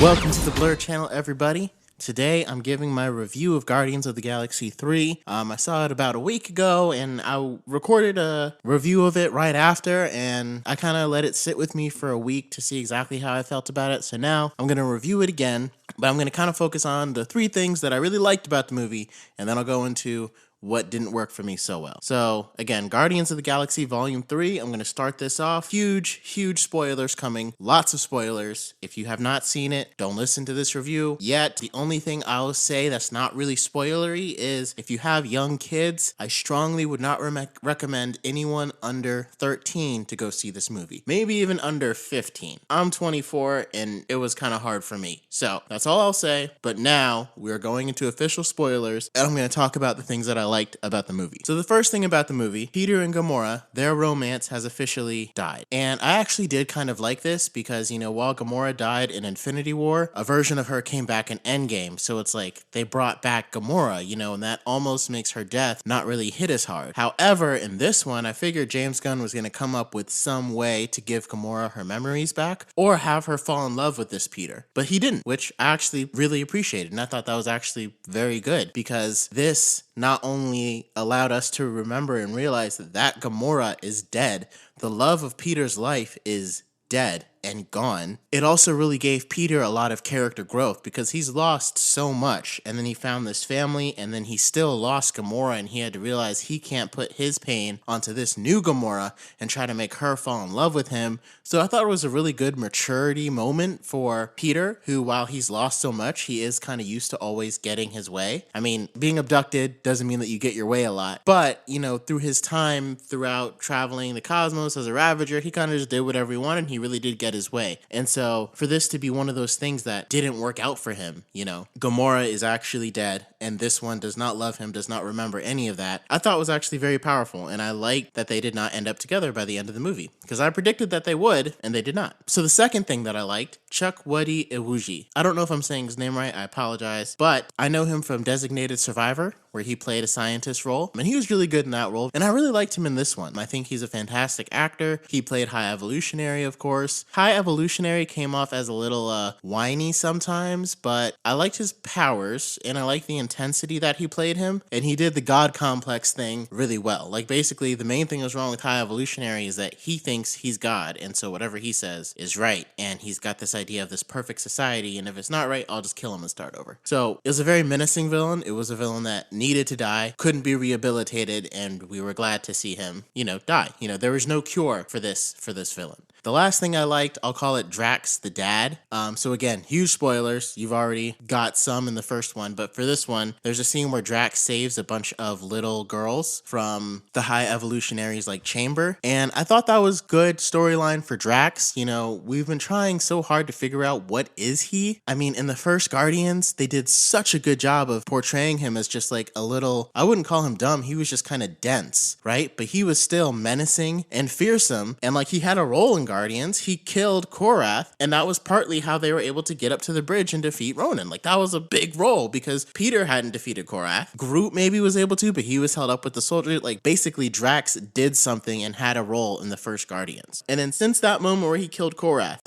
Welcome to the Blur channel, everybody. Today, I'm giving my review of Guardians of the Galaxy 3. I saw it about a week ago, and I recorded a review of it right after, and I kind of let it sit with me for a week to see exactly how I felt about it. So now, I'm going to review it again, but I'm going to kind of focus on the three things that I really liked about the movie, and then I'll go into what didn't work for me so well. So again, Guardians of the Galaxy Volume 3, I'm going to start this off. Huge spoilers coming. Lots of spoilers. If you have not seen it, don't listen to this review yet. The only thing I'll say that's not really spoilery is if you have young kids, I strongly would not recommend anyone under 13 to go see this movie. Maybe even under 15. I'm 24 and it was kind of hard for me. So that's all I'll say. But now we're going into official spoilers and I'm going to talk about the things that I liked about the movie. So the first thing about the movie, Peter and Gamora, their romance has officially died. And I actually did kind of like this because, you know, while Gamora died in Infinity War, a version of her came back in Endgame. So it's like they brought back Gamora, you know, and that almost makes her death not really hit as hard. However, in this one, I figured James Gunn was going to come up with some way to give Gamora her memories back or have her fall in love with this Peter. But he didn't, which I actually really appreciated. And I thought that was actually very good because this not only allowed us to remember and realize that Gamora is dead, the love of Peter's life is dead and gone. It also really gave Peter a lot of character growth because he's lost so much, and then he found this family, and then he still lost Gamora, and he had to realize he can't put his pain onto this new Gamora and try to make her fall in love with him. So I thought it was a really good maturity moment for Peter, who, while he's lost so much, he is kind of used to always getting his way. I mean, being abducted doesn't mean that you get your way a lot, but, you know, through his time throughout traveling the cosmos as a Ravager, he kind of just did whatever he wanted, and he really did get his way. And so for this to be one of those things that didn't work out for him, you know, Gamora is actually dead and this one does not love him, does not remember any of that, I thought was actually very powerful. And I like that they did not end up together by the end of the movie because I predicted that they would and they did not. So the second thing that I liked, Chukwudi Iwuji. I don't know if I'm saying his name right, I apologize, but I know him from Designated Survivor, where he played a scientist role, and he was really good in that role, and I really liked him in this one. I think he's a fantastic actor. He played High Evolutionary, of course. High Evolutionary came off as a little whiny sometimes, but I liked his powers, and I liked the intensity that he played him, and he did the God complex thing really well. Like, basically, the main thing that's wrong with High Evolutionary is that he thinks he's God, and so whatever he says is right, and he's got this idea of this perfect society, and if it's not right, I'll just kill him and start over. So, it was a very menacing villain. It was a villain that needed to die, couldn't be rehabilitated, and we were glad to see him, you know, die. You know, there was no cure for this villain. The last thing I liked, I'll call it Drax the dad. So again, huge spoilers. You've already got some in the first one, but for this one, there's a scene where Drax saves a bunch of little girls from the High Evolutionary's like chamber. And I thought that was good storyline for Drax. You know, we've been trying so hard to figure out what is he. I mean, in the first Guardians, they did such a good job of portraying him as just like a little, I wouldn't call him dumb. He was just kind of dense, right? But he was still menacing and fearsome. And like he had a role in Guardians, he killed Korath, and that was partly how they were able to get up to the bridge and defeat Ronan. Like that was a big role because Peter hadn't defeated Korath. Groot maybe was able to, but he was held up with the soldier. Like basically Drax did something and had a role in the first Guardians. And then since that moment where he killed Korath,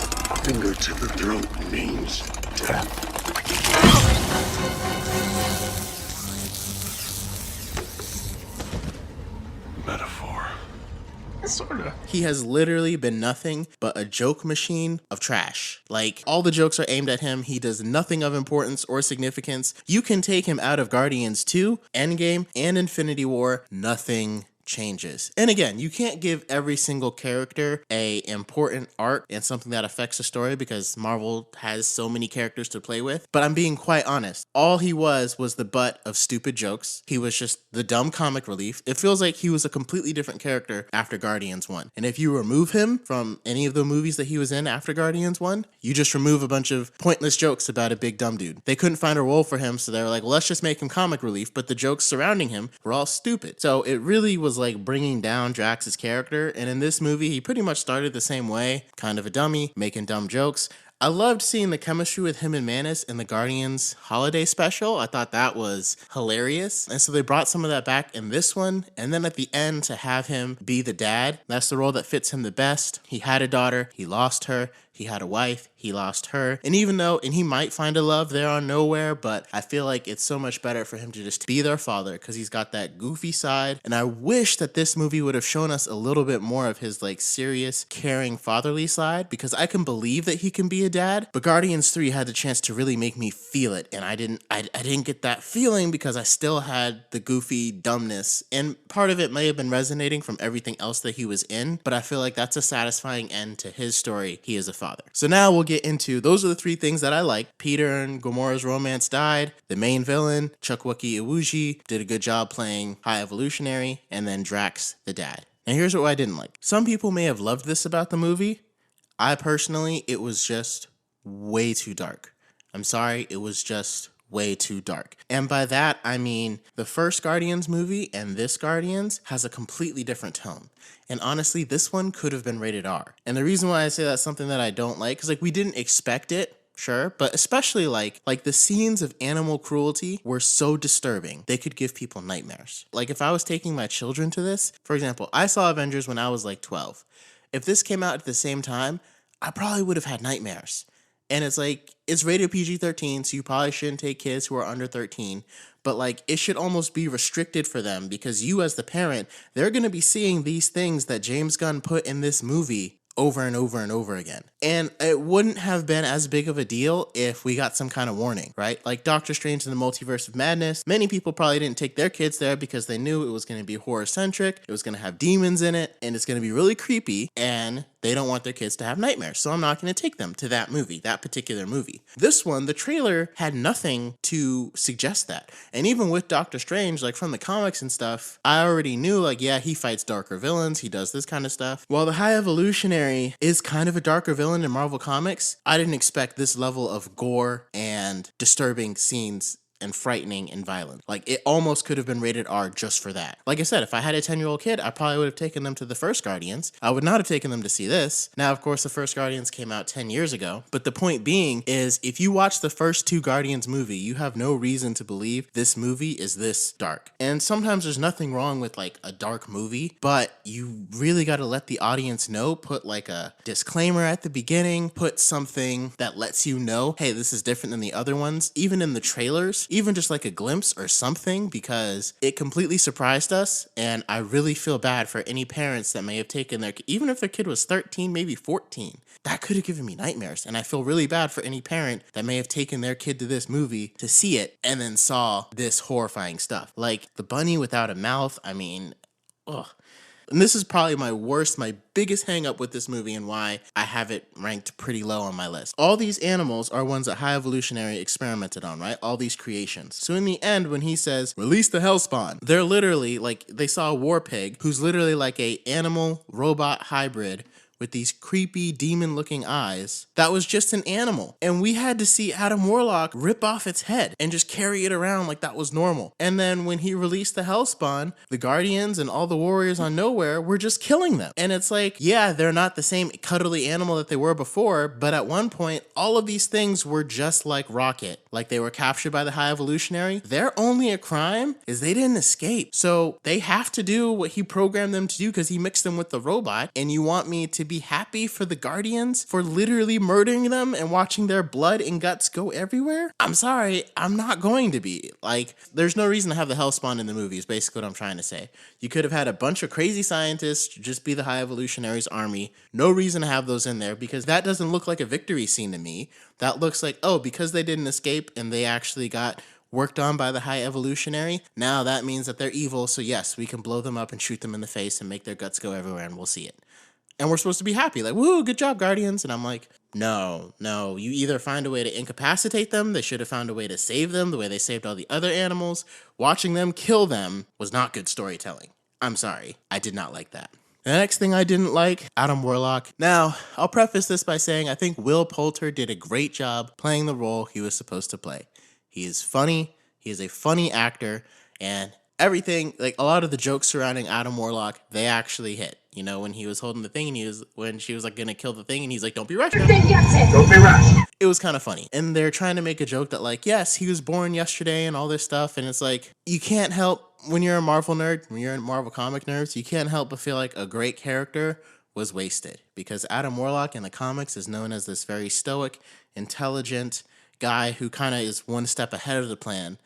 finger to the throat means death. Metaphor. Sorta. He has literally been nothing but a joke machine of trash. Like, all the jokes are aimed at him. He does nothing of importance or significance. You can take him out of Guardians 2, Endgame, and Infinity War. Nothing changes. And again, you can't give every single character a important arc and something that affects the story because Marvel has so many characters to play with. But I'm being quite honest. All he was the butt of stupid jokes. He was just the dumb comic relief. It feels like he was a completely different character after Guardians 1. And if you remove him from any of the movies that he was in after Guardians 1, you just remove a bunch of pointless jokes about a big dumb dude. They couldn't find a role for him, so they were like, well, let's just make him comic relief, but the jokes surrounding him were all stupid. So it really was like bringing down Drax's character, and in this movie, he pretty much started the same way, kind of a dummy, making dumb jokes. I loved seeing the chemistry with him and Manus in the Guardians holiday special. I thought that was hilarious. And so they brought some of that back in this one. And then at the end to have him be the dad, that's the role that fits him the best. He had a daughter, he lost her, He had a wife, he lost her, and he might find a love there on Nowhere, but I feel like it's so much better for him to just be their father because he's got that goofy side. And I wish that this movie would have shown us a little bit more of his like serious, caring, fatherly side, because I can believe that he can be a dad, but Guardians 3 had the chance to really make me feel it, and I didn't get that feeling because I still had the goofy dumbness, and part of it may have been resonating from everything else that he was in, but I feel like that's a satisfying end to his story. He is a father. So now we'll get into, those are the three things that I like. Peter and Gamora's romance died, the main villain, Chukwuka Iwuji, did a good job playing High Evolutionary, and then Drax, the dad. Now here's what I didn't like. Some people may have loved this about the movie. I personally, it was just way too dark. I'm sorry, it was just way too dark. And by that, I mean the first Guardians movie and this Guardians has a completely different tone. And honestly, this one could have been rated R. And the reason why I say that's something that I don't like, because like we didn't expect it, sure, but especially like the scenes of animal cruelty were so disturbing, they could give people nightmares. Like if I was taking my children to this, for example, I saw Avengers when I was like 12. If this came out at the same time, I probably would have had nightmares. And it's like, it's rated PG-13, so you probably shouldn't take kids who are under 13. But like, it should almost be restricted for them because you as the parent, they're going to be seeing these things that James Gunn put in this movie over and over and over again. And it wouldn't have been as big of a deal if we got some kind of warning, right? Like Doctor Strange in the Multiverse of Madness, many people probably didn't take their kids there because they knew it was going to be horror-centric, it was going to have demons in it, and it's going to be really creepy, and they don't want their kids to have nightmares. So I'm not going to take them to that movie, that particular movie. This one, the trailer had nothing to suggest that. And even with Doctor Strange, like from the comics and stuff, I already knew like, yeah, he fights darker villains, he does this kind of stuff. While the High Evolutionary is kind of a darker villain in Marvel Comics, I didn't expect this level of gore and disturbing scenes and frightening and violent. Like it almost could have been rated R just for that. Like I said, if I had a 10-year-old kid, I probably would have taken them to the first Guardians. I would not have taken them to see this. Now, of course, the first Guardians came out 10 years ago, but the point being is if you watch the first two Guardians movie, you have no reason to believe this movie is this dark. And sometimes there's nothing wrong with like a dark movie, but you really got to let the audience know, put like a disclaimer at the beginning, put something that lets you know, hey, this is different than the other ones, even in the trailers, even just like a glimpse or something, because it completely surprised us. And I really feel bad for any parents that may have taken their, even if their kid was 13, maybe 14, that could have given me nightmares. And I feel really bad for any parent that may have taken their kid to this movie to see it and then saw this horrifying stuff. Like the bunny without a mouth, I mean, ugh. And this is probably my biggest hang up with this movie and why I have it ranked pretty low on my list. All these animals are ones that High Evolutionary experimented on, right? All these creations. So in the end, when he says, release the Hellspawn, they're literally like, they saw a war pig who's literally like a animal robot hybrid with these creepy demon looking eyes that was just an animal. And we had to see Adam Warlock rip off its head and just carry it around like that was normal. And then when he released the Hellspawn, the Guardians and all the warriors on Nowhere were just killing them. And it's like, yeah, they're not the same cuddly animal that they were before, but at one point, all of these things were just like Rocket. Like they were captured by the High Evolutionary. Their only a crime is they didn't escape. So they have to do what he programmed them to do because he mixed them with the robot. And you want me to be happy for the Guardians for literally murdering them and watching their blood and guts go everywhere? I'm sorry, I'm not going to be. Like, there's no reason to have the Hellspawn in the movie is basically what I'm trying to say. You could have had a bunch of crazy scientists just be the High Evolutionary's army. No reason to have those in there because that doesn't look like a victory scene to me. That looks like, oh, because they didn't escape and they actually got worked on by the High Evolutionary, now that means that they're evil, so yes, we can blow them up and shoot them in the face and make their guts go everywhere and we'll see it. And we're supposed to be happy, like, woo, good job, Guardians. And I'm like, no, you either find a way to incapacitate them, they should have found a way to save them the way they saved all the other animals. Watching them kill them was not good storytelling. I'm sorry, I did not like that. The next thing I didn't like, Adam Warlock. Now, I'll preface this by saying I think Will Poulter did a great job playing the role he was supposed to play. He is funny, he is a funny actor, and everything, like a lot of the jokes surrounding Adam Warlock, they actually hit. You know, when he was holding the thing and when she was like gonna kill the thing and he's like, don't be rushed. Don't be rushed. It was kind of funny. And they're trying to make a joke that like, yes, he was born yesterday and all this stuff. And it's like, you can't help when you're a Marvel nerd, when you're a Marvel comic nerds, you can't help but feel like a great character was wasted, because Adam Warlock in the comics is known as this very stoic, intelligent guy who kind of is one step ahead of the plan,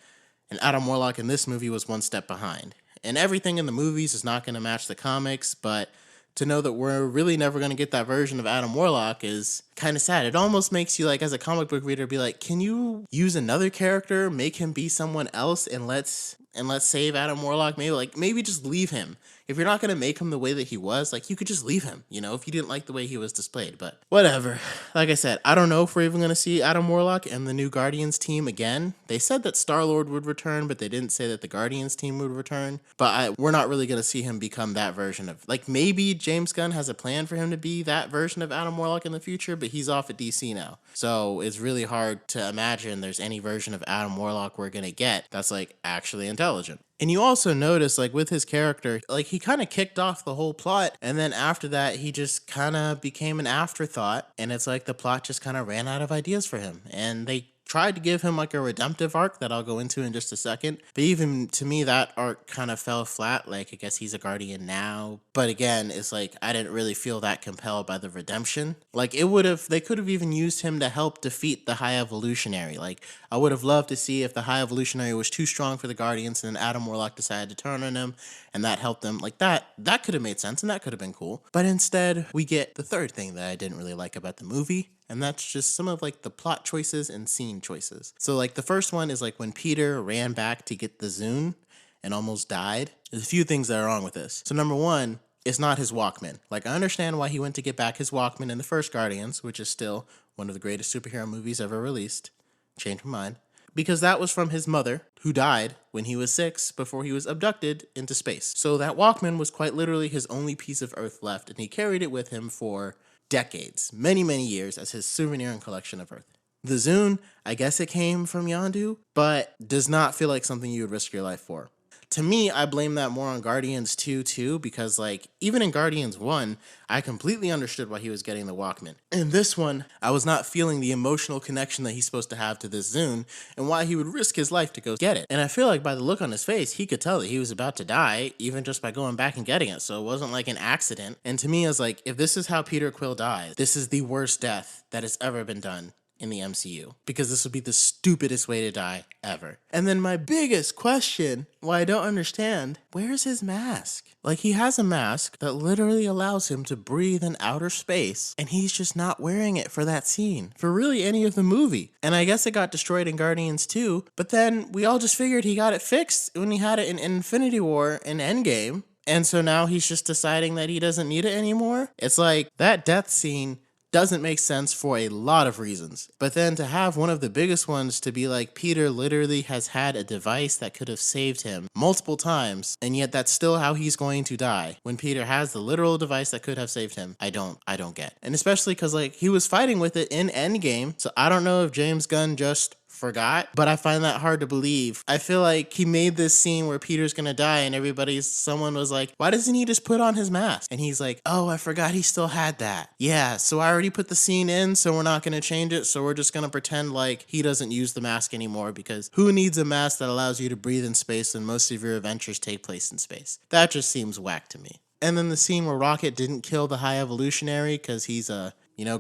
and Adam Warlock in this movie was one step behind. And everything in the movies is not going to match the comics, but to know that we're really never going to get that version of Adam Warlock is kind of sad. It almost makes you, like, as a comic book reader, be like, can you use another character, make him be someone else, and let's save Adam Warlock? Maybe just leave him. If you're not going to make him the way that he was, like, you could just leave him, if you didn't like the way he was displayed. But whatever. Like I said, I don't know if we're even going to see Adam Warlock and the new Guardians team again. They said that Star-Lord would return, but they didn't say that the Guardians team would return. But we're not really going to see him become that version of, like, maybe James Gunn has a plan for him to be that version of Adam Warlock in the future, but he's off at DC now. So it's really hard to imagine there's any version of Adam Warlock we're going to get that's, like, actually intelligent. And you also notice, like, with his character, like, he kind of kicked off the whole plot, and then after that, he just kind of became an afterthought, and it's like the plot just kind of ran out of ideas for him. And they tried to give him, like, a redemptive arc that I'll go into in just a second, but even to me, that arc kind of fell flat. Like, I guess he's a Guardian now, but again, it's like, I didn't really feel that compelled by the redemption. Like, they could have even used him to help defeat the High Evolutionary. Like, I would have loved to see if the High Evolutionary was too strong for the Guardians, and then Adam Warlock decided to turn on him, and that helped them. Like, that could have made sense, and that could have been cool. But instead, we get the third thing that I didn't really like about the movie, and that's just some of, like, the plot choices and scene choices. So, like, the first one is, like, when Peter ran back to get the Zune and almost died. There's a few things that are wrong with this. So, number one, it's not his Walkman. Like, I understand why he went to get back his Walkman in the first Guardians, which is still one of the greatest superhero movies ever released. Changed my mind. Because that was from his mother, who died when he was 6 before he was abducted into space. So that Walkman was quite literally his only piece of Earth left, and he carried it with him for decades, many, many years, as his souvenir and collection of Earth. The Zune, I guess it came from Yondu, but does not feel like something you would risk your life for. To me, I blame that more on Guardians 2 too, because, like, even in Guardians 1, I completely understood why he was getting the Walkman. In this one, I was not feeling the emotional connection that he's supposed to have to this Zune, and why he would risk his life to go get it. And I feel like by the look on his face, he could tell that he was about to die, even just by going back and getting it, so it wasn't like an accident. And to me, I was like, if this is how Peter Quill dies, this is the worst death that has ever been done in the MCU, because this would be the stupidest way to die ever. And then my biggest question, why I don't understand, where's his mask? Like, he has a mask that literally allows him to breathe in outer space, and he's just not wearing it for that scene, for really any of the movie. And I guess it got destroyed in Guardians 2, but then we all just figured he got it fixed when he had it in Infinity War and Endgame, and so now he's just deciding that he doesn't need it anymore? It's like, that death scene doesn't make sense for a lot of reasons. But then to have one of the biggest ones to be like, Peter literally has had a device that could have saved him multiple times, and yet that's still how he's going to die. When Peter has the literal device that could have saved him, I don't get. And especially because, like, he was fighting with it in Endgame, so I don't know if James Gunn just forgot, but I find that hard to believe. I feel like he made this scene where Peter's gonna die, and someone was like, why doesn't he just put on his mask? And he's like, oh, I forgot he still had that. Yeah, so I already put the scene in, so we're not gonna change it, so we're just gonna pretend like he doesn't use the mask anymore, because who needs a mask that allows you to breathe in space when most of your adventures take place in space? That just seems whack to me. And then the scene where Rocket didn't kill the High Evolutionary because he's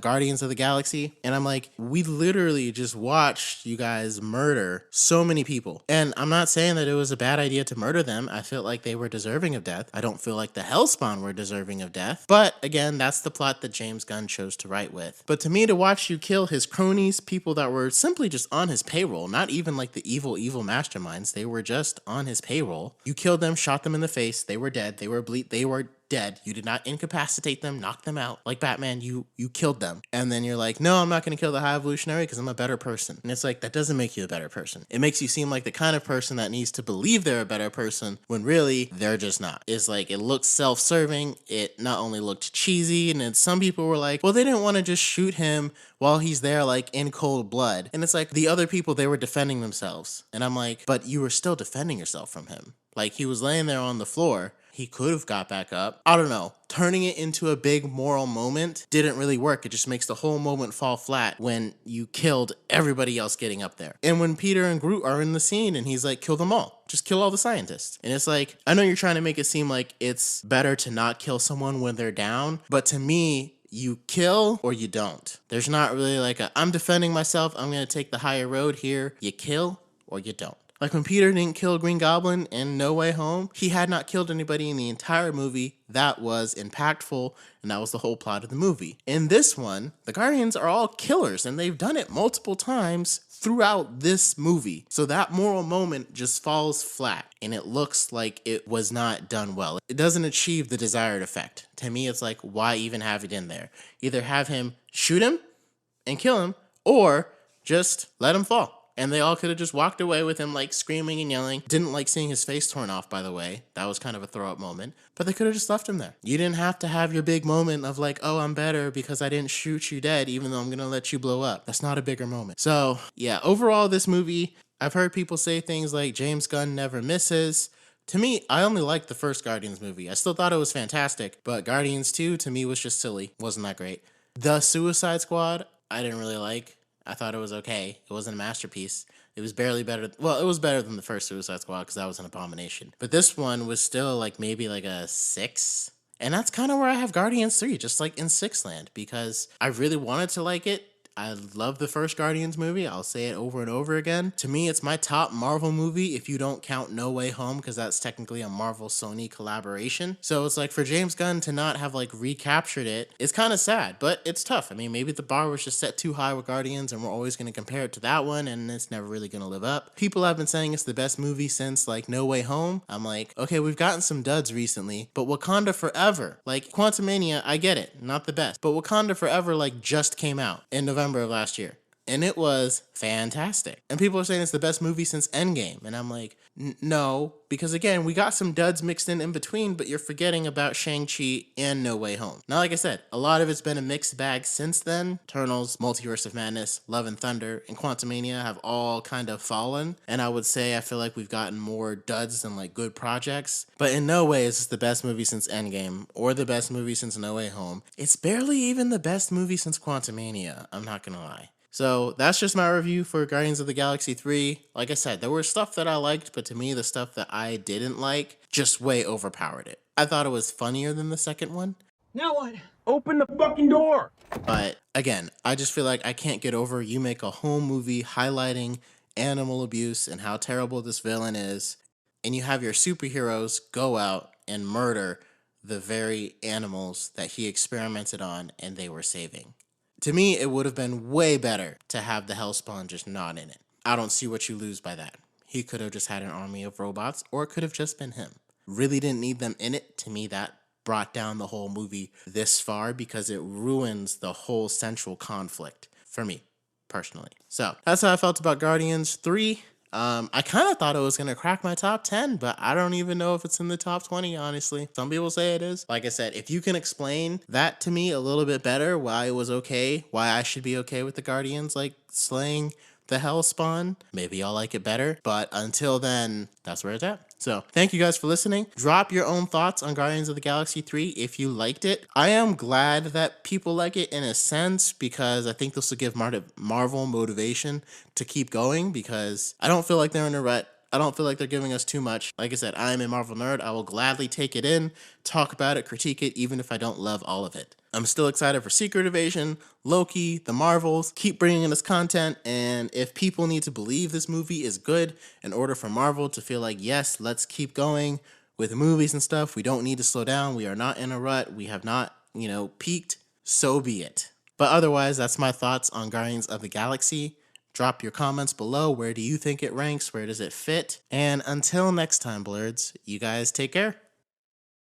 Guardians of the Galaxy. And I'm like, we literally just watched you guys murder so many people. And I'm not saying that it was a bad idea to murder them. I felt like they were deserving of death. I don't feel like the Hellspawn were deserving of death. But again, that's the plot that James Gunn chose to write with. But to me, to watch you kill his cronies, people that were simply just on his payroll, not even like the evil masterminds, they were just on his payroll. You killed them, shot them in the face. They were dead. They were dead. You did not incapacitate them, knock them out. Like Batman, you killed them. And then you're like, no, I'm not going to kill the High Evolutionary because I'm a better person. And it's like, that doesn't make you a better person. It makes you seem like the kind of person that needs to believe they're a better person when really they're just not. It's like, it looks self-serving. It not only looked cheesy, and then some people were like, well, they didn't want to just shoot him while he's there, like, in cold blood. And it's like, the other people, they were defending themselves. And I'm like, but you were still defending yourself from him. Like, he was laying there on the floor, he could have got back up. I don't know. Turning it into a big moral moment didn't really work. It just makes the whole moment fall flat when you killed everybody else getting up there. And when Peter and Groot are in the scene and he's like, kill them all. Just kill all the scientists. And it's like, I know you're trying to make it seem like it's better to not kill someone when they're down, but to me, you kill or you don't. There's not really like I'm defending myself, I'm going to take the higher road here. You kill or you don't. Like when Peter didn't kill Green Goblin in No Way Home, he had not killed anybody in the entire movie. That was impactful, and that was the whole plot of the movie. In this one, the Guardians are all killers, and they've done it multiple times throughout this movie. So that moral moment just falls flat, and it looks like it was not done well. It doesn't achieve the desired effect. To me, it's like, why even have it in there? Either have him shoot him and kill him, or just let him fall. And they all could have just walked away with him like screaming and yelling. Didn't like seeing his face torn off, by the way. That was kind of a throw up moment. But they could have just left him there. You didn't have to have your big moment of like, oh, I'm better because I didn't shoot you dead, even though I'm going to let you blow up. That's not a bigger moment. So yeah, overall, this movie, I've heard people say things like James Gunn never misses. To me, I only liked the first Guardians movie. I still thought it was fantastic, but Guardians 2 to me was just silly. Wasn't that great. The Suicide Squad, I didn't really like. I thought it was okay. It wasn't a masterpiece. It was barely better. Well, it was better than the first Suicide Squad because that was an abomination. But this one was still like maybe like a 6. And that's kind of where I have Guardians 3, just like in 6 land, because I really wanted to like it. I love the first Guardians movie. I'll say it over and over again. To me, it's my top Marvel movie if you don't count No Way Home, because that's technically a Marvel-Sony collaboration. So it's like for James Gunn to not have like recaptured it, it's kind of sad, but it's tough. I mean, maybe the bar was just set too high with Guardians and we're always going to compare it to that one and it's never really going to live up. People have been saying it's the best movie since like No Way Home. I'm like, okay, we've gotten some duds recently, but Wakanda Forever, like Quantumania, I get it, not the best, but Wakanda Forever like just came out in November of last year. And it was fantastic. And people are saying it's the best movie since Endgame. And I'm like, no, because again, we got some duds mixed in between, but you're forgetting about Shang-Chi and No Way Home. Now, like I said, a lot of it's been a mixed bag since then. Eternals, Multiverse of Madness, Love and Thunder, and Quantumania have all kind of fallen. And I would say I feel like we've gotten more duds than like good projects. But in no way is this the best movie since Endgame or the best movie since No Way Home. It's barely even the best movie since Quantumania. I'm not gonna lie. So that's just my review for Guardians of the Galaxy 3. Like I said, there was stuff that I liked, but to me, the stuff that I didn't like just way overpowered it. I thought it was funnier than the second one. Now what? Open the fucking door! But again, I just feel like I can't get over you make a whole movie highlighting animal abuse and how terrible this villain is, and you have your superheroes go out and murder the very animals that he experimented on and they were saving. To me, it would have been way better to have the Hellspawn just not in it. I don't see what you lose by that. He could have just had an army of robots, or it could have just been him. Really didn't need them in it. To me, that brought down the whole movie this far because it ruins the whole central conflict for me, personally. So that's how I felt about Guardians 3. I kind of thought it was going to crack my top 10, but I don't even know if it's in the top 20, honestly. Some people say it is. Like I said, if you can explain that to me a little bit better, why it was okay, why I should be okay with the Guardians, like slaying the Hellspawn, maybe I'll like it better. But until then, that's where it's at. So thank you guys for listening. Drop your own thoughts on Guardians of the Galaxy 3 if you liked it. I am glad that people like it in a sense because I think this will give Marvel motivation to keep going because I don't feel like they're in a rut. I don't feel like they're giving us too much. Like I said, I'm a Marvel nerd. I will gladly take it in, talk about it, critique it, even if I don't love all of it. I'm still excited for Secret Invasion, Loki, the Marvels. Keep bringing us content, and if people need to believe this movie is good in order for Marvel to feel like, yes, let's keep going with movies and stuff, we don't need to slow down, we are not in a rut, we have not, peaked, so be it. But otherwise, that's my thoughts on Guardians of the Galaxy. Drop your comments below. Where do you think it ranks? Where does it fit? And until next time, Blurds, you guys take care.